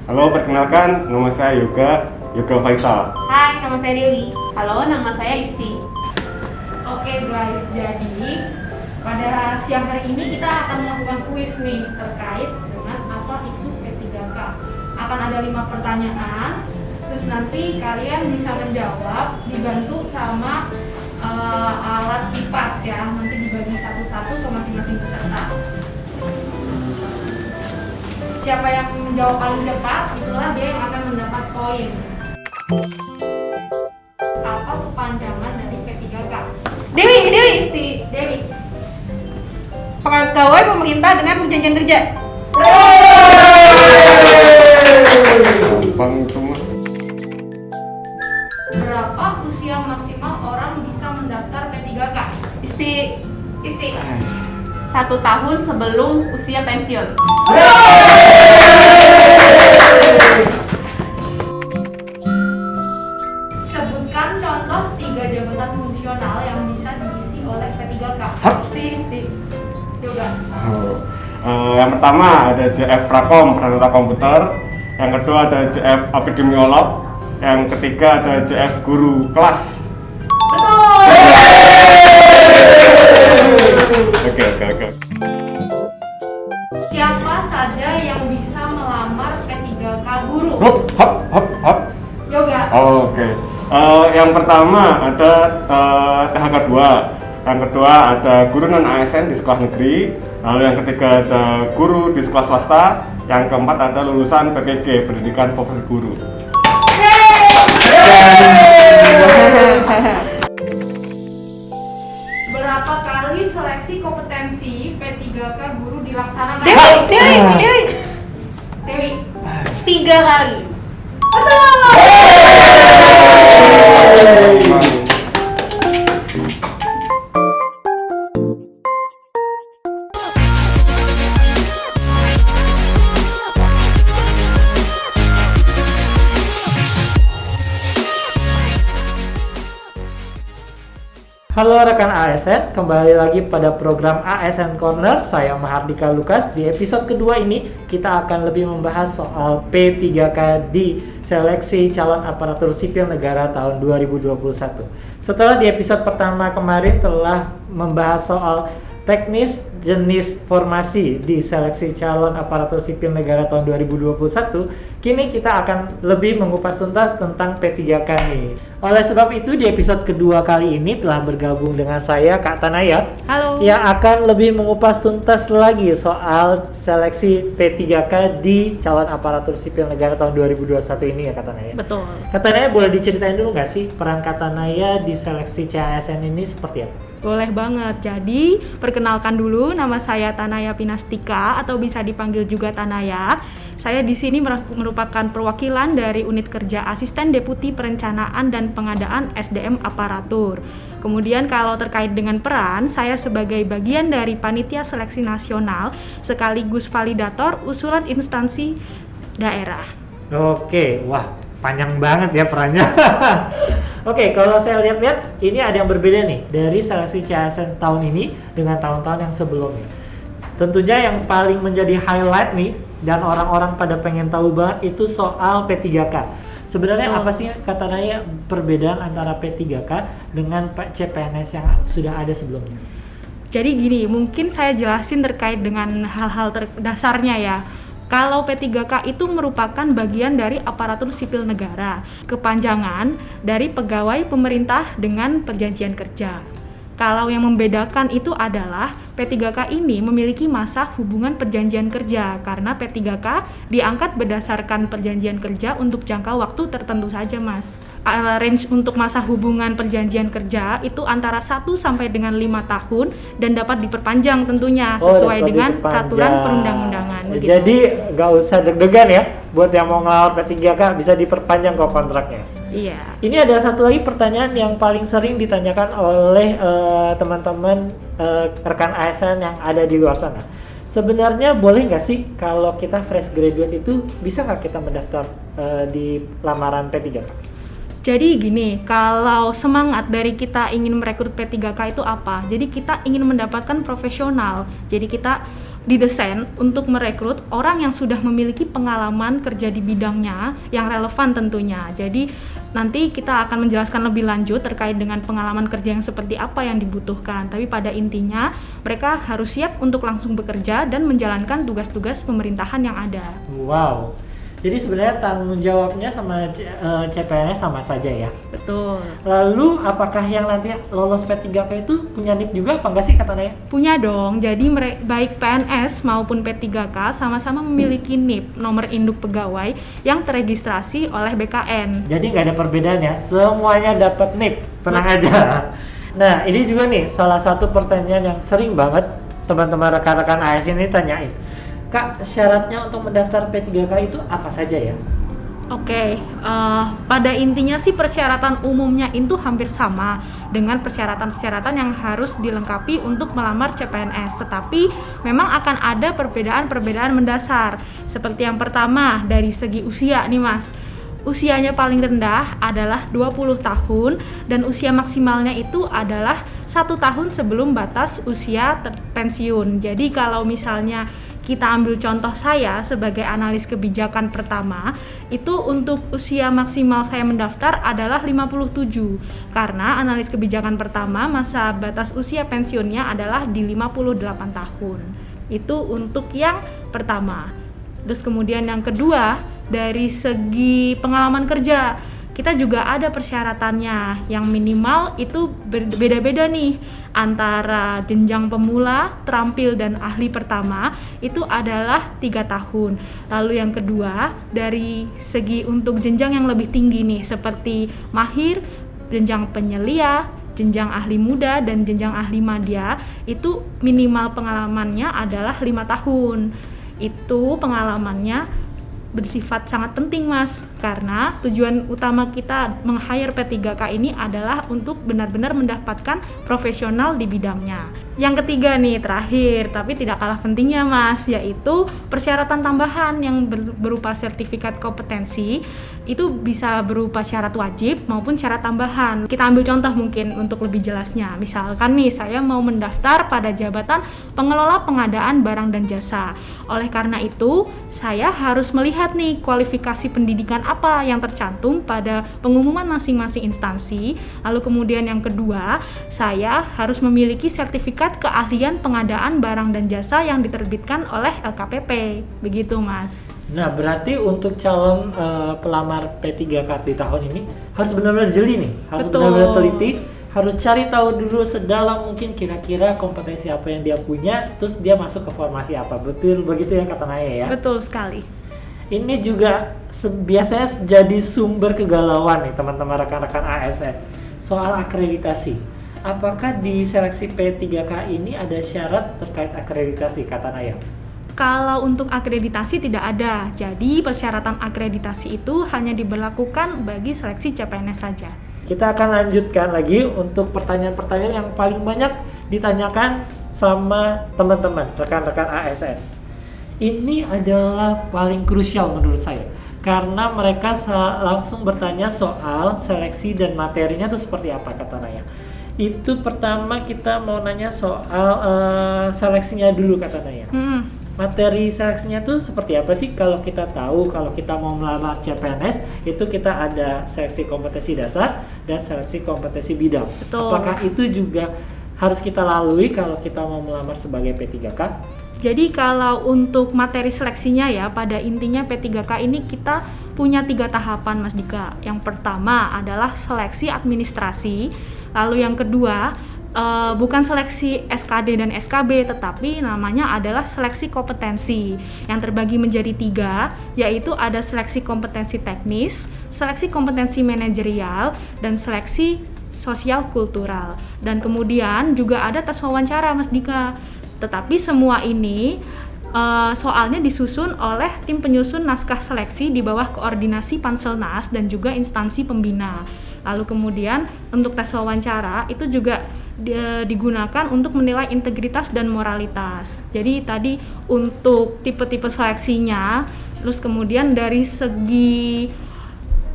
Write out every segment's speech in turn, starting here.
Halo, perkenalkan nama saya Yoga Faisal. Hai, nama saya Dewi. Halo, nama saya Isti. Oke guys, jadi pada siang hari ini kita akan melakukan kuis nih terkait dengan apa itu P3K. Akan ada 5 pertanyaan, terus nanti kalian bisa menjawab dibantu sama alat kipas ya. Nanti dibagi satu-satu ke masing-masing peserta. Siapa yang menjawab paling cepat, itulah dia yang akan mendapat poin. Apa kepanjangan dari P3K? Dewi. Dewi. Pegawai pemerintah dengan perjanjian kerja. Gampang itu mah. Berapa usia maksimal orang bisa mendaftar P3K? Isti, 1 tahun sebelum usia pensiun. Sebutkan contoh 3 jabatan fungsional yang bisa diisi oleh P3K. Isti. Yoga. Yang pertama ada JF Prakom, Pranata Komputer. Yang kedua ada JF Epidemiolog. Yang ketiga ada JF Guru Kelas. Betul. Oke. Siapa saja yang bisa melamar P3K guru? Hop. Yoga. Oke. Yang pertama ada THK 2. Yang kedua ada guru non ASN di sekolah negeri. Lalu yang ketiga ada guru di sekolah swasta. Yang keempat ada lulusan PPG, Pendidikan Profesi Guru. Berapa kali seleksi kompetensi P3K guru dilaksanakan? Dewi. Dewi. 3 kali. Halo rekan ASN, kembali lagi pada program ASN Corner. Saya Mahardika Lukas. Di episode kedua ini kita akan lebih membahas soal P3K di seleksi calon aparatur sipil negara tahun 2021. Setelah di episode pertama kemarin telah membahas soal teknis jenis formasi di seleksi calon aparatur sipil negara tahun 2021, kini kita akan lebih mengupas tuntas tentang P3K nih. Oleh sebab itu di episode kedua kali ini telah bergabung dengan saya Kak Tanaya. Halo. Yang akan lebih mengupas tuntas lagi soal seleksi P3K di calon aparatur sipil negara tahun 2021 ini ya Kak Tanaya. Betul. Kak Tanaya boleh diceritain dulu nggak sih peran Kak Tanaya di seleksi CASN ini seperti apa? Boleh banget. Jadi, perkenalkan dulu, nama saya Tanaya Pinastika atau bisa dipanggil juga Tanaya. Saya di sini merupakan perwakilan dari unit kerja Asisten Deputi Perencanaan dan Pengadaan SDM Aparatur. Kemudian kalau terkait dengan peran, saya sebagai bagian dari Panitia Seleksi Nasional sekaligus validator usulan instansi daerah. Oke, wah panjang banget ya perannya. Oke, kalau saya lihat-lihat ini ada yang berbeda nih dari seleksi CASN tahun ini dengan tahun-tahun yang sebelumnya. Tentunya yang paling menjadi highlight nih dan orang-orang pada pengen tahu banget itu soal P3K. Sebenarnya apa sih kata Naya perbedaan antara P3K dengan CPNS yang sudah ada sebelumnya? Jadi gini, mungkin saya jelasin terkait dengan hal-hal dasarnya ya. Kalau P3K itu merupakan bagian dari aparatur sipil negara, kepanjangan dari pegawai pemerintah dengan perjanjian kerja. Kalau yang membedakan itu adalah P3K ini memiliki masa hubungan perjanjian kerja karena P3K diangkat berdasarkan perjanjian kerja untuk jangka waktu tertentu saja, Mas. Range untuk masa hubungan perjanjian kerja itu antara 1 sampai dengan 5 tahun dan dapat diperpanjang tentunya sesuai dengan peraturan perundang-undangan. Jadi nggak usah deg-degan ya buat yang mau ngelamar P3K, bisa diperpanjang kok kontraknya. Iya. Ini ada satu lagi pertanyaan yang paling sering ditanyakan oleh teman-teman rekan ASN yang ada di luar sana. Sebenarnya boleh nggak sih kalau kita fresh graduate itu bisa nggak kita mendaftar di lamaran P3K? Jadi gini, kalau semangat dari kita ingin merekrut P3K itu apa? Jadi kita ingin mendapatkan profesional. Jadi kita didesain untuk merekrut orang yang sudah memiliki pengalaman kerja di bidangnya yang relevan tentunya. Jadi nanti kita akan menjelaskan lebih lanjut terkait dengan pengalaman kerja yang seperti apa yang dibutuhkan. Tapi pada intinya mereka harus siap untuk langsung bekerja dan menjalankan tugas-tugas pemerintahan yang ada. Wow. Jadi sebenarnya tanggung jawabnya sama CPNS sama saja ya. Betul. Lalu apakah yang nanti lolos P3K itu punya NIP juga apa enggak sih kata Naya? Punya dong, jadi baik PNS maupun P3K sama-sama memiliki NIP, nomor induk pegawai yang teregistrasi oleh BKN. Jadi nggak ada perbedaan ya, semuanya dapat NIP, tenang aja. Nah ini juga nih salah satu pertanyaan yang sering banget teman-teman rekan-rekan ASN ini tanyain. Kak, syaratnya untuk mendaftar P3K itu apa saja ya? Oke, pada intinya sih persyaratan umumnya itu hampir sama dengan persyaratan-persyaratan yang harus dilengkapi untuk melamar CPNS. Tetapi memang akan ada perbedaan-perbedaan mendasar. Seperti yang pertama, dari segi usia nih Mas. Usianya paling rendah adalah 20 tahun dan usia maksimalnya itu adalah 1 tahun sebelum batas usia pensiun. Jadi kalau misalnya kita ambil contoh saya sebagai analis kebijakan pertama, itu untuk usia maksimal saya mendaftar adalah 57 karena analis kebijakan pertama masa batas usia pensiunnya adalah di 58 tahun. Itu untuk yang pertama. Terus kemudian yang kedua, dari segi pengalaman kerja kita juga ada persyaratannya yang minimal itu beda-beda nih antara jenjang pemula, terampil, dan ahli pertama itu adalah 3 tahun. Lalu yang kedua dari segi untuk jenjang yang lebih tinggi nih seperti mahir, jenjang penyelia, jenjang ahli muda, dan jenjang ahli madya itu minimal pengalamannya adalah 5 tahun. Itu pengalamannya bersifat sangat penting Mas, karena tujuan utama kita meng-hire P3K ini adalah untuk benar-benar mendapatkan profesional di bidangnya. Yang ketiga nih, terakhir tapi tidak kalah pentingnya Mas, yaitu persyaratan tambahan yang berupa sertifikat kompetensi. Itu bisa berupa syarat wajib maupun syarat tambahan. Kita ambil contoh mungkin untuk lebih jelasnya. Misalkan nih, saya mau mendaftar pada jabatan pengelola pengadaan barang dan jasa. Oleh karena itu, saya harus melihat nih kualifikasi pendidikan apa yang tercantum pada pengumuman masing-masing instansi. Lalu kemudian yang kedua, saya harus memiliki sertifikat keahlian pengadaan barang dan jasa yang diterbitkan oleh LKPP. Begitu Mas. Nah berarti untuk calon pelamar P3K di tahun ini harus benar-benar jeli nih, harus Betul. benar-benar teliti, harus cari tahu dulu sedalam mungkin kira-kira kompetensi apa yang dia punya, terus dia masuk ke formasi apa. Betul begitu ya kata Naya ya? Betul sekali. Ini juga biasanya jadi sumber kegalauan nih teman-teman rekan-rekan ASN soal akreditasi. Apakah di seleksi P3K ini ada syarat terkait akreditasi kata Naya? Kalau untuk akreditasi tidak ada, jadi persyaratan akreditasi itu hanya diberlakukan bagi seleksi CPNS saja. Kita akan lanjutkan lagi untuk pertanyaan-pertanyaan yang paling banyak ditanyakan sama teman-teman, rekan-rekan ASN. Ini adalah paling krusial menurut saya, karena mereka langsung bertanya soal seleksi dan materinya itu seperti apa kata Naya. Itu pertama kita mau nanya soal seleksinya dulu kata Naya. Materi seleksinya tuh seperti apa sih? Kalau kita tahu, kalau kita mau melamar CPNS itu kita ada seleksi kompetensi dasar dan seleksi kompetensi bidang. Betul. Apakah itu juga harus kita lalui kalau kita mau melamar sebagai P3K? Jadi kalau untuk materi seleksinya ya, pada intinya P3K ini kita punya 3 tahapan Mas Dika. Yang pertama adalah seleksi administrasi, lalu yang kedua bukan seleksi SKD dan SKB, tetapi namanya adalah seleksi kompetensi yang terbagi menjadi 3, yaitu ada seleksi kompetensi teknis, seleksi kompetensi manajerial, dan seleksi sosial kultural. Dan kemudian juga ada tes wawancara Mas Dika. Tetapi semua ini soalnya disusun oleh tim penyusun naskah seleksi di bawah koordinasi Panselnas dan juga instansi pembina. Lalu kemudian untuk tes wawancara itu juga digunakan untuk menilai integritas dan moralitas. Jadi tadi untuk tipe-tipe seleksinya, terus kemudian dari segi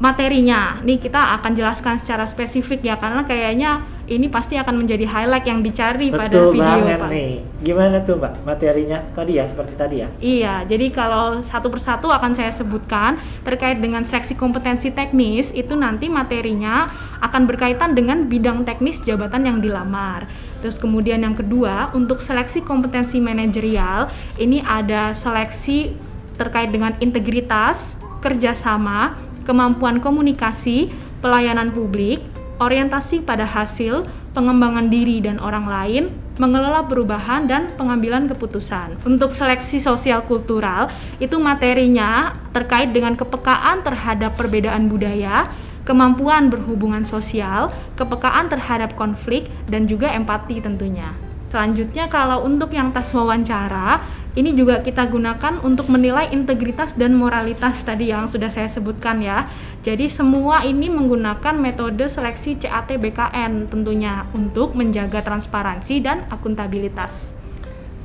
materinya, nih kita akan jelaskan secara spesifik ya, karena kayaknya ini pasti akan menjadi highlight yang dicari pada Betul video banget Pak. nih. Gimana tuh Mbak materinya tadi ya, seperti tadi ya? Iya, jadi kalau satu persatu akan saya sebutkan terkait dengan seleksi kompetensi teknis, itu nanti materinya akan berkaitan dengan bidang teknis jabatan yang dilamar. Terus kemudian yang kedua, untuk seleksi kompetensi manajerial, ini ada seleksi terkait dengan integritas, kerjasama, kemampuan komunikasi, pelayanan publik, orientasi pada hasil, pengembangan diri dan orang lain, mengelola perubahan dan pengambilan keputusan. Untuk seleksi sosial kultural, itu materinya terkait dengan kepekaan terhadap perbedaan budaya, kemampuan berhubungan sosial, kepekaan terhadap konflik, dan juga empati tentunya. Selanjutnya kalau untuk yang tes wawancara, ini juga kita gunakan untuk menilai integritas dan moralitas tadi yang sudah saya sebutkan ya. Jadi semua ini menggunakan metode seleksi CAT-BKN tentunya untuk menjaga transparansi dan akuntabilitas.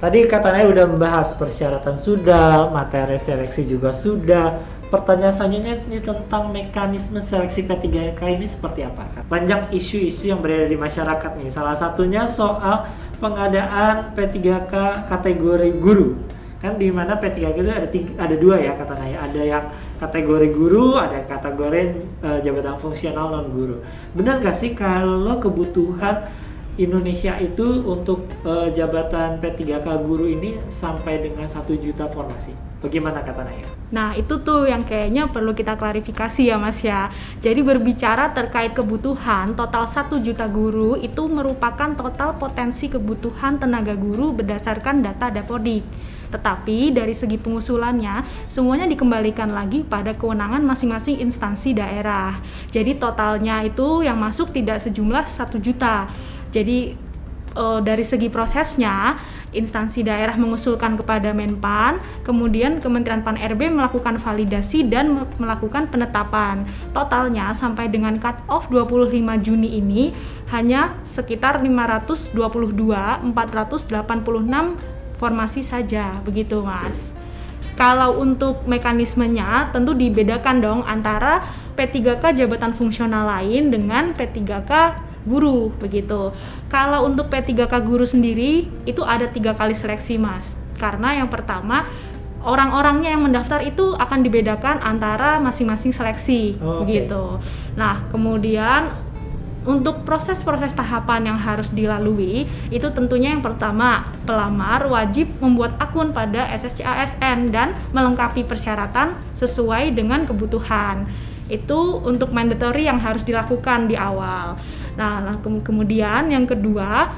Tadi katanya udah membahas persyaratan sudah, materi seleksi juga sudah. Pertanyaan selanjutnya ini tentang mekanisme seleksi P3K ini seperti apa? Banyak isu-isu yang beredar di masyarakat nih. Salah satunya soal pengadaan P3K kategori guru. Kan di mana P3K itu ada dua ya katanya ya. Ada yang kategori guru, ada kategori jabatan fungsional non guru. Benar nggak sih kalau kebutuhan Indonesia itu untuk jabatan P3K guru ini sampai dengan 1 juta formasi? Bagaimana kata Naya? Nah itu tuh yang kayaknya perlu kita klarifikasi ya Mas ya. Jadi berbicara terkait kebutuhan total 1 juta guru itu merupakan total potensi kebutuhan tenaga guru berdasarkan data Dapodik. Tetapi dari segi pengusulannya semuanya dikembalikan lagi pada kewenangan masing-masing instansi daerah. Jadi totalnya itu yang masuk tidak sejumlah 1 juta. Jadi dari segi prosesnya, instansi daerah mengusulkan kepada Menpan, kemudian Kementerian Pan-RB melakukan validasi dan melakukan penetapan. Totalnya sampai dengan cut off 25 Juni ini hanya sekitar 522.486 formasi saja, begitu Mas. Kalau untuk mekanismenya tentu dibedakan dong antara P3K jabatan fungsional lain dengan P3K guru begitu. Kalau untuk P3K guru sendiri itu ada 3 kali seleksi Mas. Karena yang pertama orang-orangnya yang mendaftar itu akan dibedakan antara masing-masing seleksi begitu. Nah, kemudian untuk proses-proses tahapan yang harus dilalui itu tentunya yang pertama pelamar wajib membuat akun pada SSC ASN dan melengkapi persyaratan sesuai dengan kebutuhan. Itu untuk mandatory yang harus dilakukan di awal. Nah, kemudian yang kedua,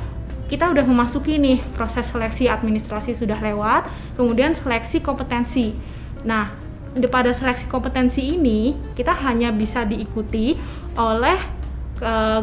kita udah memasuki nih proses seleksi administrasi sudah lewat, kemudian seleksi kompetensi. Nah, pada seleksi kompetensi ini kita hanya bisa diikuti oleh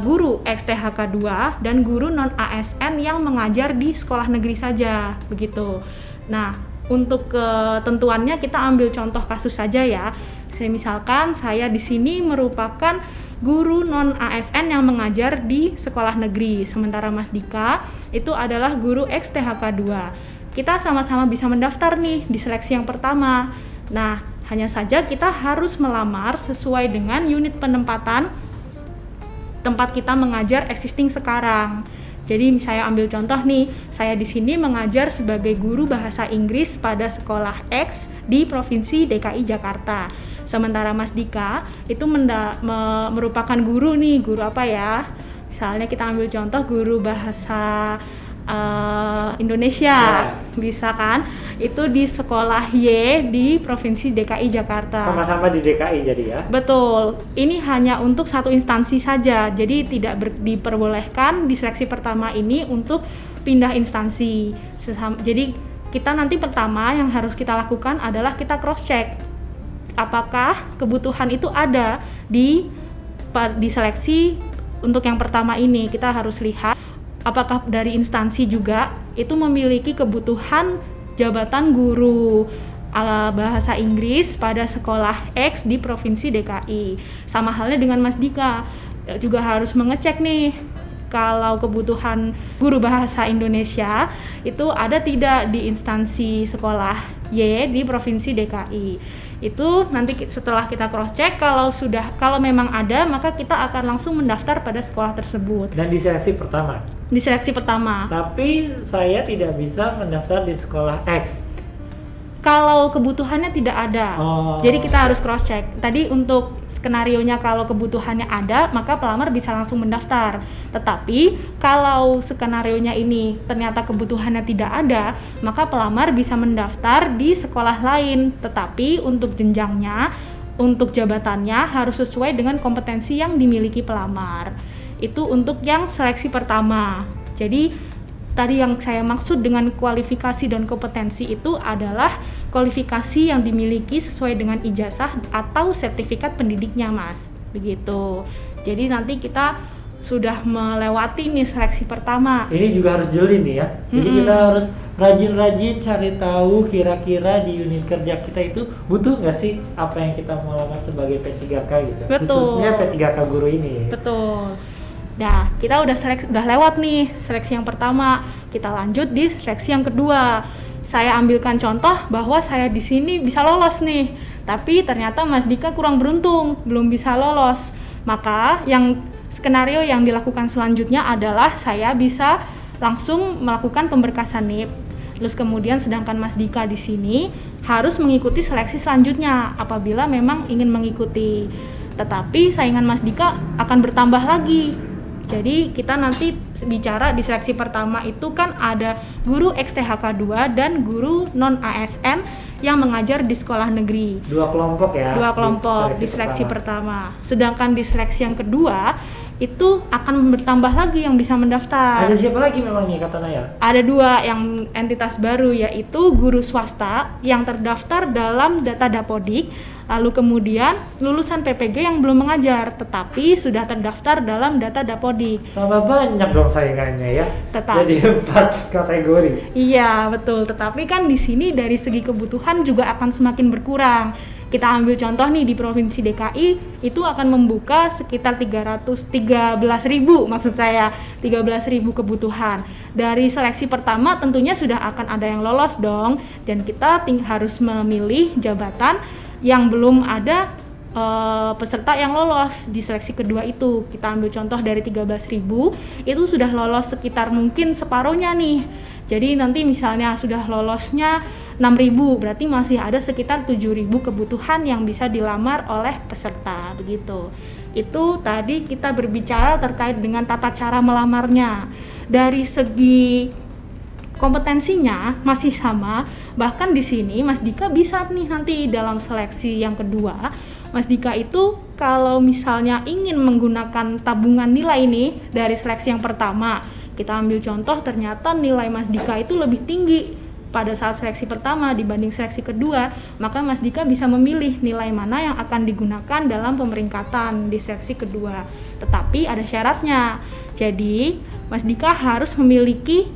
guru XTHK 2 dan guru non ASN yang mengajar di sekolah negeri saja, begitu. Nah, untuk ketentuannya kita ambil contoh kasus saja ya. Misalkan saya di sini merupakan guru non ASN yang mengajar di sekolah negeri, sementara Mas Dika itu adalah guru XTHK 2. Kita sama-sama bisa mendaftar nih di seleksi yang pertama. Nah, hanya saja kita harus melamar sesuai dengan unit penempatan tempat kita mengajar existing sekarang. Jadi saya ambil contoh nih, saya di sini mengajar sebagai guru bahasa Inggris pada sekolah X di Provinsi DKI Jakarta. Sementara Mas Dika itu merupakan guru nih, guru apa ya? Misalnya kita ambil contoh guru bahasa Indonesia, bisa kan? Itu di sekolah Y di Provinsi DKI Jakarta. Sama-sama di DKI jadi ya? Betul, ini hanya untuk satu instansi saja, jadi tidak diperbolehkan di seleksi pertama ini untuk pindah instansi. Jadi kita nanti pertama yang harus kita lakukan adalah kita cross check apakah kebutuhan itu ada di seleksi untuk yang pertama ini. Kita harus lihat apakah dari instansi juga itu memiliki kebutuhan jabatan guru bahasa Inggris pada sekolah X di Provinsi DKI. Sama halnya dengan Mas Dika, juga harus mengecek nih kalau kebutuhan guru bahasa Indonesia itu ada tidak di instansi sekolah Y di Provinsi DKI. Itu nanti setelah kita cross check, kalau memang ada, maka kita akan langsung mendaftar pada sekolah tersebut. Dan di seleksi pertama. Di seleksi pertama. Tapi saya tidak bisa mendaftar di sekolah X. Kalau kebutuhannya tidak ada, jadi kita harus cross check. Tadi untuk skenarionya kalau kebutuhannya ada, maka pelamar bisa langsung mendaftar. Tetapi kalau skenarionya ini ternyata kebutuhannya tidak ada, maka pelamar bisa mendaftar di sekolah lain. Tetapi untuk jenjangnya, untuk jabatannya harus sesuai dengan kompetensi yang dimiliki pelamar. Itu untuk yang seleksi pertama. Jadi tadi yang saya maksud dengan kualifikasi dan kompetensi itu adalah kualifikasi yang dimiliki sesuai dengan ijazah atau sertifikat pendidiknya, Mas. Begitu. Jadi nanti kita sudah melewati nih seleksi pertama. Ini juga harus jeli nih ya. Jadi kita harus rajin-rajin cari tahu kira-kira di unit kerja kita itu butuh nggak sih apa yang kita mau lakukan sebagai P3K gitu. Betul. Khususnya P3K guru ini. Betul. Nah, kita udah lewat nih seleksi yang pertama. Kita lanjut di seleksi yang kedua. Saya ambilkan contoh bahwa saya di sini bisa lolos nih, tapi ternyata Mas Dika kurang beruntung, belum bisa lolos. Maka skenario yang dilakukan selanjutnya adalah saya bisa langsung melakukan pemberkasan NIP. Terus kemudian sedangkan Mas Dika di sini harus mengikuti seleksi selanjutnya apabila memang ingin mengikuti. Tetapi saingan Mas Dika akan bertambah lagi. Jadi kita nanti bicara di seleksi pertama itu kan ada guru XTHK 2 dan guru non ASN yang mengajar di sekolah negeri. Dua kelompok ya. Dua kelompok di seleksi pertama. Sedangkan di seleksi yang kedua itu akan bertambah lagi yang bisa mendaftar. Ada siapa lagi memangnya kata Naya? Ada dua yang entitas baru, yaitu guru swasta yang terdaftar dalam data Dapodik, lalu kemudian lulusan PPG yang belum mengajar tetapi sudah terdaftar dalam data Dapodik. Tambah banyak dong saingannya ya. Jadi 4 kategori. Iya, betul. Tetapi kan di sini dari segi kebutuhan juga akan semakin berkurang. Kita ambil contoh nih di Provinsi DKI itu akan membuka sekitar 13.000 maksud saya 13.000 kebutuhan. Dari seleksi pertama tentunya sudah akan ada yang lolos dong, dan kita harus memilih jabatan yang belum ada peserta yang lolos di seleksi kedua itu. Kita ambil contoh dari 13.000 itu sudah lolos sekitar mungkin separuhnya nih. Jadi nanti misalnya sudah lolosnya 6.000, berarti masih ada sekitar 7.000 kebutuhan yang bisa dilamar oleh peserta, begitu. Itu tadi kita berbicara terkait dengan tata cara melamarnya. Dari segi kompetensinya masih sama, bahkan di sini Mas Dika bisa nih nanti dalam seleksi yang kedua, Mas Dika itu kalau misalnya ingin menggunakan tabungan nilai ini dari seleksi yang pertama, kita ambil contoh ternyata nilai Mas Dika itu lebih tinggi pada saat seleksi pertama dibanding seleksi kedua, maka Mas Dika bisa memilih nilai mana yang akan digunakan dalam pemeringkatan di seleksi kedua. Tetapi ada syaratnya. Jadi, Mas Dika harus memiliki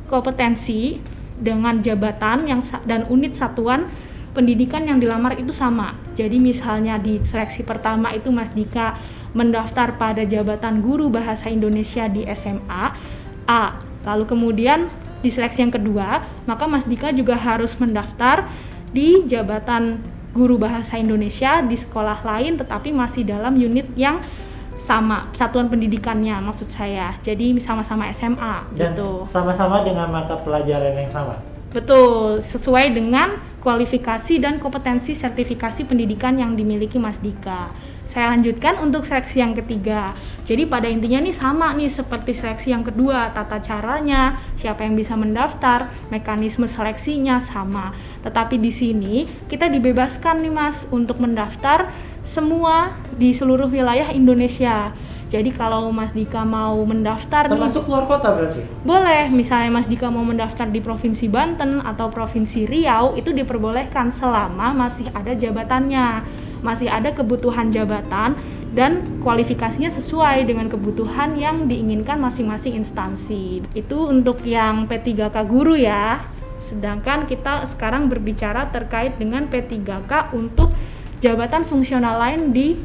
kompetensi dengan jabatan dan unit satuan pendidikan yang dilamar itu sama. Jadi misalnya di seleksi pertama itu Mas Dika mendaftar pada jabatan guru bahasa Indonesia di SMA A. Lalu kemudian di seleksi yang kedua, maka Mas Dika juga harus mendaftar di jabatan guru bahasa Indonesia di sekolah lain tetapi masih dalam unit yang sama, satuan pendidikannya maksud saya. Jadi sama-sama SMA dan gitu. Sama-sama dengan mata pelajaran yang sama. Betul, sesuai dengan kualifikasi dan kompetensi sertifikasi pendidikan yang dimiliki Mas Dika. Saya lanjutkan untuk seleksi yang ketiga. Jadi pada intinya nih sama nih seperti seleksi yang kedua, tata caranya, siapa yang bisa mendaftar, mekanisme seleksinya sama. Tetapi di sini kita dibebaskan nih Mas untuk mendaftar semua di seluruh wilayah Indonesia. Jadi kalau Mas Dika mau mendaftar termasuk luar kota berarti? Boleh, misalnya Mas Dika mau mendaftar di Provinsi Banten atau Provinsi Riau, itu diperbolehkan selama masih ada jabatannya, masih ada kebutuhan jabatan dan kualifikasinya sesuai dengan kebutuhan yang diinginkan masing-masing instansi. Itu untuk yang P3K guru ya. Sedangkan kita sekarang berbicara terkait dengan P3K untuk jabatan fungsional lain di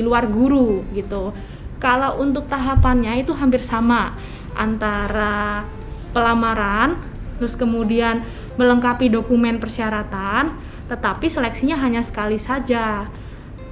luar guru gitu. Kalau untuk tahapannya itu hampir sama antara pelamaran, terus kemudian melengkapi dokumen persyaratan, tetapi seleksinya hanya sekali saja.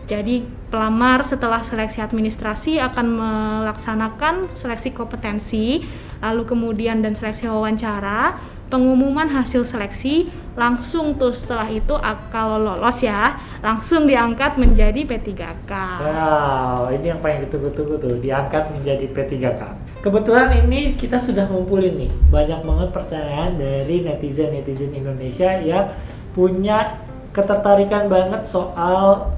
Jadi pelamar setelah seleksi administrasi akan melaksanakan seleksi kompetensi, lalu kemudian dan seleksi wawancara, pengumuman hasil seleksi, langsung tuh setelah itu kalau lolos ya, langsung diangkat menjadi P3K. Wow, ini yang paling ditunggu-tunggu tuh, diangkat menjadi P3K. Kebetulan ini kita sudah ngumpulin nih, banyak banget pertanyaan dari netizen Indonesia yang punya ketertarikan banget soal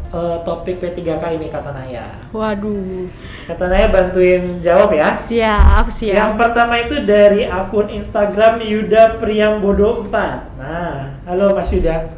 topik P3K ini, kata Naya. Waduh. Kata Naya bantuin jawab ya. Siap. Yang pertama itu dari akun Instagram Yuda Priambodo 4. Nah, halo Mas Yuda.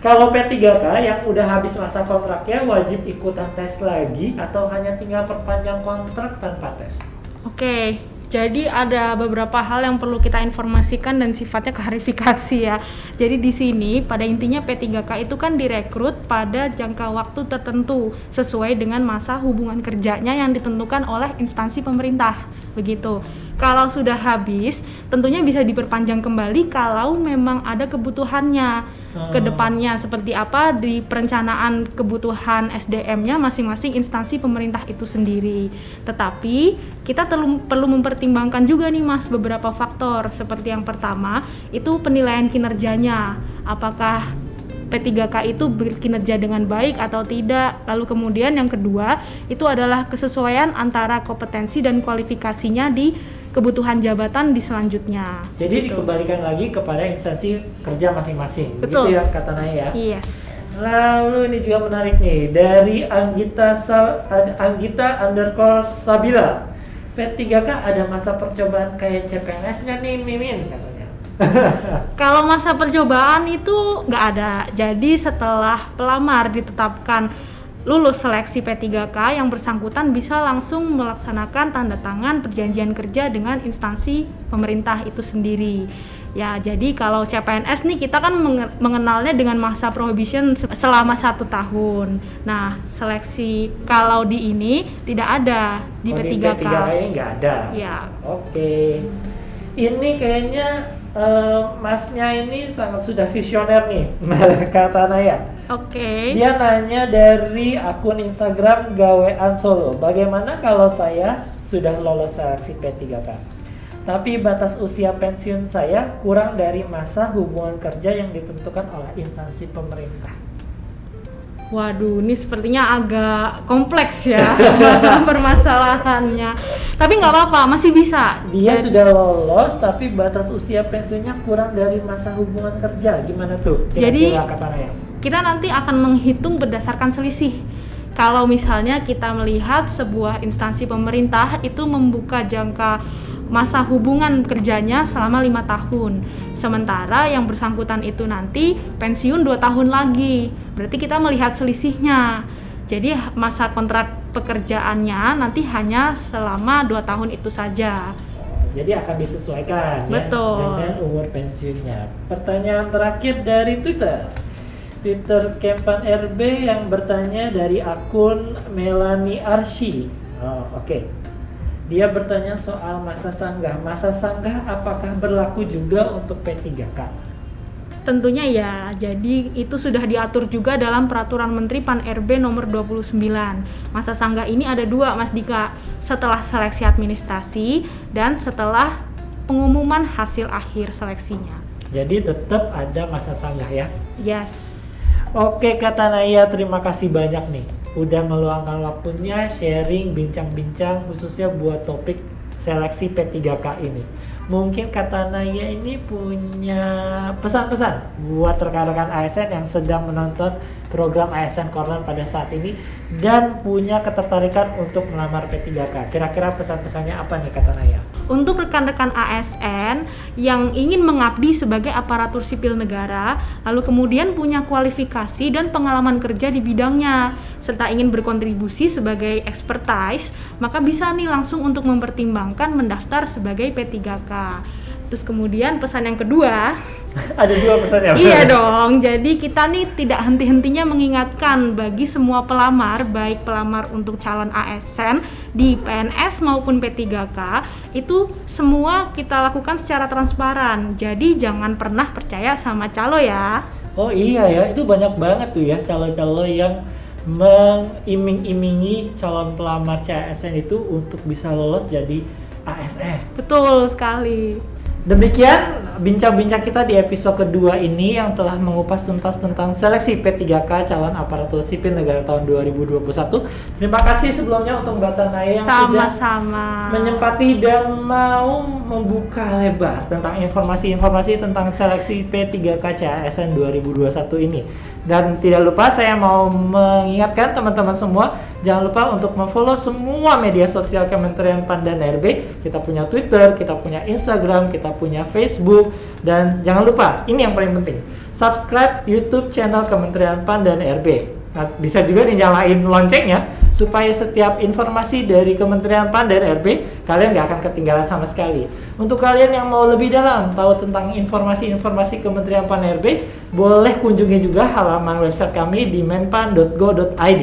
Kalau P3K yang udah habis masa kontraknya wajib ikutan tes lagi atau hanya tinggal perpanjang kontrak tanpa tes? Oke, jadi ada beberapa hal yang perlu kita informasikan dan sifatnya klarifikasi ya. Jadi di sini pada intinya P3K itu kan direkrut pada jangka waktu tertentu sesuai dengan masa hubungan kerjanya yang ditentukan oleh instansi pemerintah. Begitu. Kalau sudah habis, tentunya bisa diperpanjang kembali kalau memang ada kebutuhannya ke depannya, seperti apa di perencanaan kebutuhan SDM-nya masing-masing instansi pemerintah itu sendiri. Tetapi kita perlu mempertimbangkan juga nih Mas beberapa faktor, seperti yang pertama itu penilaian kinerjanya, apakah P3K itu berkinerja dengan baik atau tidak. Lalu kemudian yang kedua itu adalah kesesuaian antara kompetensi dan kualifikasinya di kebutuhan jabatan di selanjutnya. Jadi dikembalikan lagi kepada instansi kerja masing-masing. Betul. Begitu ya kata Naya ya. Iya. Lalu ini juga menarik nih dari Anggita_Sabila. P3K ada masa percobaan kayak CPNS-nya nih Mimin katanya. Kalau masa percobaan itu nggak ada. Jadi setelah pelamar ditetapkan lulus seleksi P3K, yang bersangkutan bisa langsung melaksanakan tanda tangan perjanjian kerja dengan instansi pemerintah itu sendiri. Ya, jadi kalau CPNS nih kita kan mengenalnya dengan masa prohibition selama 1 tahun. Nah, seleksi kalau di ini tidak ada di P3K. Di P3K ini nggak ada. Ya. Oke. Ini kayaknya Masnya ini sangat sudah visioner nih, kata Naya. Oke. Dia nanya dari akun Instagram Gawean Solo. Bagaimana kalau saya sudah lolos seleksi P3K, tapi batas usia pensiun saya kurang dari masa hubungan kerja yang ditentukan oleh instansi pemerintah? Waduh, ini sepertinya agak kompleks ya permasalahannya. Tapi nggak apa-apa, masih bisa. Dia sudah lolos, tapi batas usia pensiunnya kurang dari masa hubungan kerja. Gimana tuh? Jadi kata Naya. Kita nanti akan menghitung berdasarkan selisih. Kalau misalnya kita melihat sebuah instansi pemerintah itu membuka jangka masa hubungan kerjanya selama 5 tahun, sementara yang bersangkutan itu nanti pensiun 2 tahun lagi, berarti kita melihat selisihnya. Jadi masa kontrak pekerjaannya nanti hanya selama 2 tahun itu saja. Jadi akan disesuaikan. Betul. Ya, dengan umur pensiunnya. Pertanyaan terakhir dari Twitter Kempan RB yang bertanya dari akun Melanie Arsy. Oke. Dia bertanya soal masa sanggah. Masa sanggah apakah berlaku juga untuk P3K? Tentunya ya, jadi itu sudah diatur juga dalam Peraturan Menteri Pan-RB nomor 29. Masa sanggah ini ada 2, Mas Dika, setelah seleksi administrasi dan setelah pengumuman hasil akhir seleksinya. Jadi tetap ada masa sanggah ya? Yes. Oke kata Naya, terima kasih banyak nih udah meluangkan waktunya sharing bincang-bincang khususnya buat topik seleksi P3K ini. Mungkin kata Naya ini punya pesan-pesan buat rekan-rekan ASN yang sedang menonton program ASN Corner pada saat ini dan punya ketertarikan untuk melamar P3K. Kira-kira pesan-pesannya apa nih kata Naya? Untuk rekan-rekan ASN yang ingin mengabdi sebagai aparatur sipil negara, lalu kemudian punya kualifikasi dan pengalaman kerja di bidangnya, serta ingin berkontribusi sebagai expertise, maka bisa nih langsung untuk mempertimbangkan mendaftar sebagai P3K. Terus kemudian pesan yang kedua, ada 2 pesan ya? Iya dong, jadi kita nih tidak henti-hentinya mengingatkan bagi semua pelamar, baik pelamar untuk calon ASN di PNS maupun P3K, itu semua kita lakukan secara transparan. Jadi jangan pernah percaya sama calo ya. Oh iya ya, itu banyak banget tuh ya calon-calon yang mengiming-imingi calon pelamar CASN itu untuk bisa lolos jadi ASN. Betul sekali. Demikian bincang-bincang kita di episode kedua ini yang telah mengupas tuntas tentang seleksi P3K calon aparatur sipil negara tahun 2021. Terima kasih sebelumnya untuk Mbak Tanaya yang sudah Sama-sama. menyempati dan mau membuka lebar tentang informasi-informasi tentang seleksi P3K CASN 2021 ini. Dan tidak lupa saya mau mengingatkan teman-teman semua, jangan lupa untuk memfollow semua media sosial Kementerian PAN dan RB. Kita punya Twitter, kita punya Instagram, kita punya Facebook, dan jangan lupa, ini yang paling penting, subscribe YouTube channel Kementerian PAN dan RB. Nah, bisa juga dinyalain loncengnya supaya setiap informasi dari Kementerian PAN dan RB kalian nggak akan ketinggalan sama sekali. Untuk kalian yang mau lebih dalam tahu tentang informasi-informasi Kementerian PAN RB, boleh kunjungi juga halaman website kami di menpan.go.id.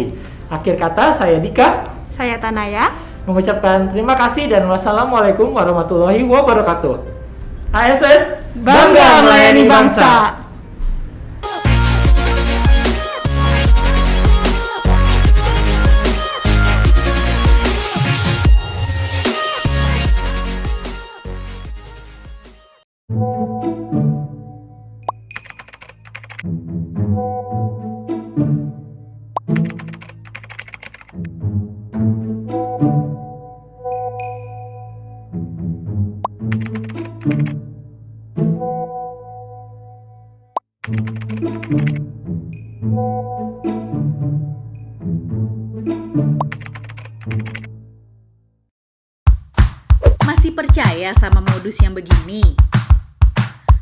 Akhir kata, saya Dika, Saya Tanaya. mengucapkan terima kasih dan wassalamualaikum warahmatullahi wabarakatuh. ASN Bangga melayani bangsa. Masih percaya sama modus yang begini?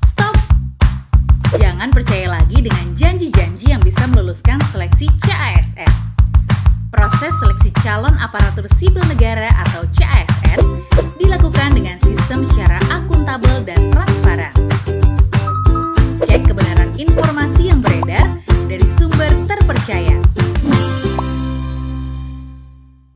Stop! Jangan percaya lagi dengan janji-janji yang bisa meluluskan seleksi CASN. Proses seleksi calon aparatur sipil negara atau CASN dilakukan dengan sistem secara akuntabel dan